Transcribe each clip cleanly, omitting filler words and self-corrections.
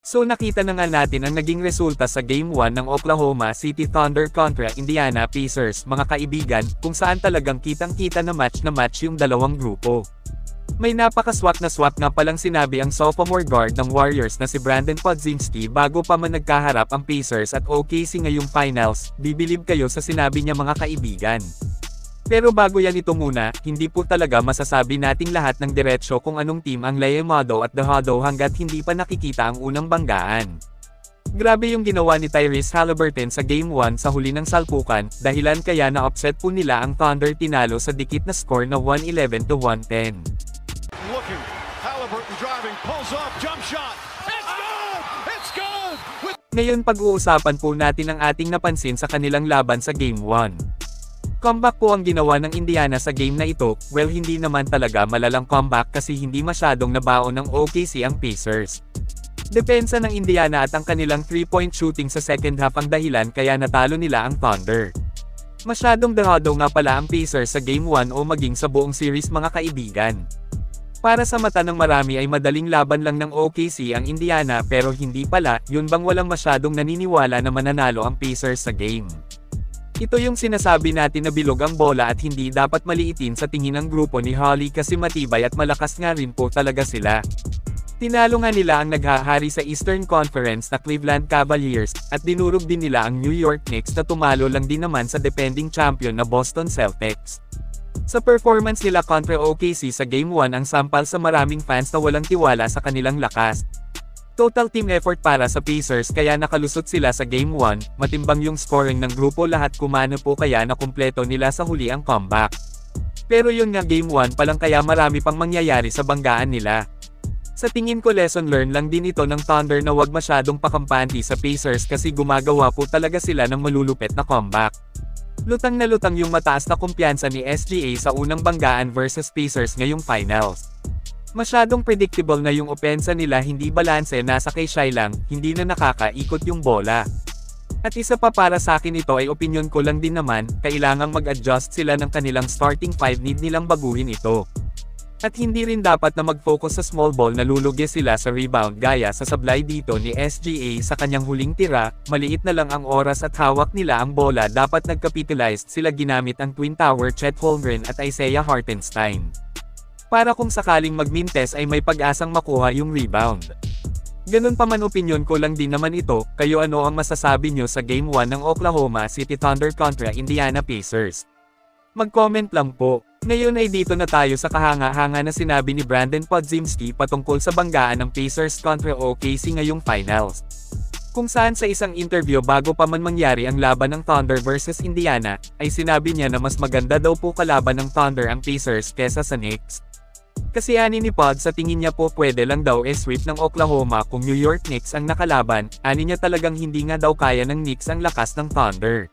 So nakita na nga natin ang naging resulta sa Game 1 ng Oklahoma City Thunder kontra Indiana Pacers mga kaibigan, kung saan talagang kitang-kita na match yung dalawang grupo. May napakaswak na swak nga palang sinabi ang sophomore guard ng Warriors na si Brandon Podziemski bago pa man nagkaharap ang Pacers at OKC ngayong finals, bibilib kayo sa sinabi niya mga kaibigan. Pero bago yan ito muna, hindi po talaga masasabi nating lahat ng diretsyo kung anong team ang layemado at dahado hanggat hindi pa nakikita ang unang banggaan. Grabe yung ginawa ni Tyrese Haliburton sa Game 1 sa huli ng salpukan, dahilan kaya na-upset po nila ang Thunder tinalo sa dikit na score na 111-110. Looking, Haliburton driving, pulls up, jump shot. It's good! It's good! Ngayon pag-uusapan po natin ang ating napansin sa kanilang laban sa Game 1. Comeback po ang ginawa ng Indiana sa game na ito, well hindi naman talaga malalang comeback kasi hindi masyadong nabaon ng OKC ang Pacers. Depensa ng Indiana at ang kanilang 3-point shooting sa second half ang dahilan kaya natalo nila ang Thunder. Masyadong dahado nga pala ang Pacers sa Game 1 o maging sa buong series mga kaibigan. Para sa mata ng marami ay madaling laban lang ng OKC ang Indiana pero hindi pala, yun bang walang masyadong naniniwala na mananalo ang Pacers sa game. Ito yung sinasabi natin na bilog ang bola at hindi dapat maliitin sa tingin ng grupo ni Holly kasi matibay at malakas nga rin po talaga sila. Tinalo nga nila ang naghahari sa Eastern Conference na Cleveland Cavaliers, at dinurog din nila ang New York Knicks na tumalo lang din naman sa defending champion na Boston Celtics. Sa performance nila kontra OKC sa Game 1 ang sampal sa maraming fans na walang tiwala sa kanilang lakas. Total team effort para sa Pacers kaya nakalusot sila sa Game 1, matimbang yung scoring ng grupo lahat kumano po kaya nakumpleto nila sa huli ang comeback. Pero yun nga Game 1 palang kaya marami pang mangyayari sa banggaan nila. Sa tingin ko lesson learned lang din ito ng Thunder na wag masyadong pakampanti sa Pacers kasi gumagawa po talaga sila ng malulupet na comeback. Lutang na lutang yung mataas na kumpiyansa ni SGA sa unang banggaan versus Pacers ngayong finals. Masyadong predictable na yung opensa nila hindi balanse nasa kay Shai lang, hindi na nakakaikot yung bola. At isa pa para sa akin ito ay opinion ko lang din naman, kailangang mag-adjust sila ng kanilang starting 5 need nilang baguhin ito. At hindi rin dapat na mag-focus sa small ball na lulugi sila sa rebound gaya sa sablay dito ni SGA sa kanyang huling tira, maliit na lang ang oras at hawak nila ang bola dapat nag-capitalized sila ginamit ang Twin Tower Chet Holmgren at Isaiah Hartenstein. Para kung sakaling mag-mintes ay may pag-asang makuha yung rebound. Ganun pa man opinyon ko lang din naman ito, kayo ano ang masasabi nyo sa Game 1 ng Oklahoma City Thunder kontra Indiana Pacers? Mag-comment lang po. Ngayon ay dito na tayo sa kahanga-hanga na sinabi ni Brandon Podziemski patungkol sa banggaan ng Pacers kontra OKC ngayong finals. Kung saan sa isang interview bago pa man mangyari ang laban ng Thunder versus Indiana, ay sinabi niya na mas maganda daw po kalaban ng Thunder ang Pacers kesa sa Knicks. Kasi ani ni Pod sa tingin niya po pwede lang daw sweep ng Oklahoma kung New York Knicks ang nakalaban, ani niya talagang hindi nga daw kaya ng Knicks ang lakas ng Thunder.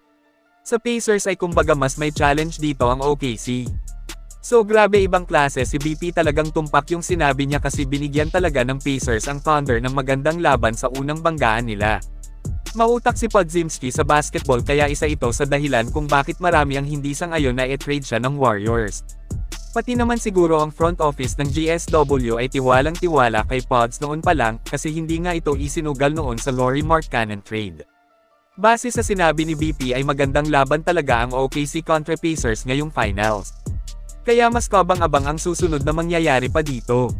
Sa Pacers ay kumbaga mas may challenge dito ang OKC. So grabe ibang klase si BP talagang tumpak yung sinabi niya kasi binigyan talaga ng Pacers ang Thunder ng magandang laban sa unang banggaan nila. Mautak si Podziemski sa basketball kaya isa ito sa dahilan kung bakit marami ang hindi sang-ayon na i-trade siya ng Warriors. Pati naman siguro ang front office ng GSW ay tiwalang-tiwala kay Pods noon pa lang kasi hindi nga ito isinugal noon sa Lauri Markkanen trade. Base sa sinabi ni BP ay magandang laban talaga ang OKC kontra Pacers ngayong finals. Kaya mas kabang-abang ang susunod na mangyayari pa dito.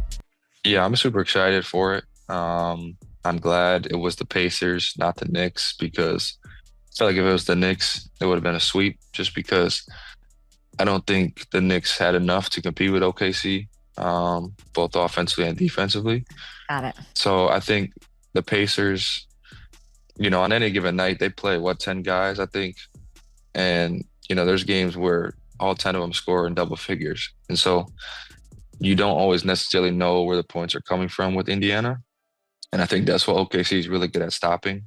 Yeah, I'm super excited for it. I'm glad it was the Pacers, not the Knicks, because I feel like if it was the Knicks, it would have been a sweep just because I don't think the Knicks had enough to compete with OKC, both offensively and defensively. Got it. So I think the Pacers, on any given night, they play, 10 guys, I think. And, there's games where all 10 of them score in double figures. And so you don't always necessarily know where the points are coming from with Indiana. And I think that's what OKC is really good at stopping.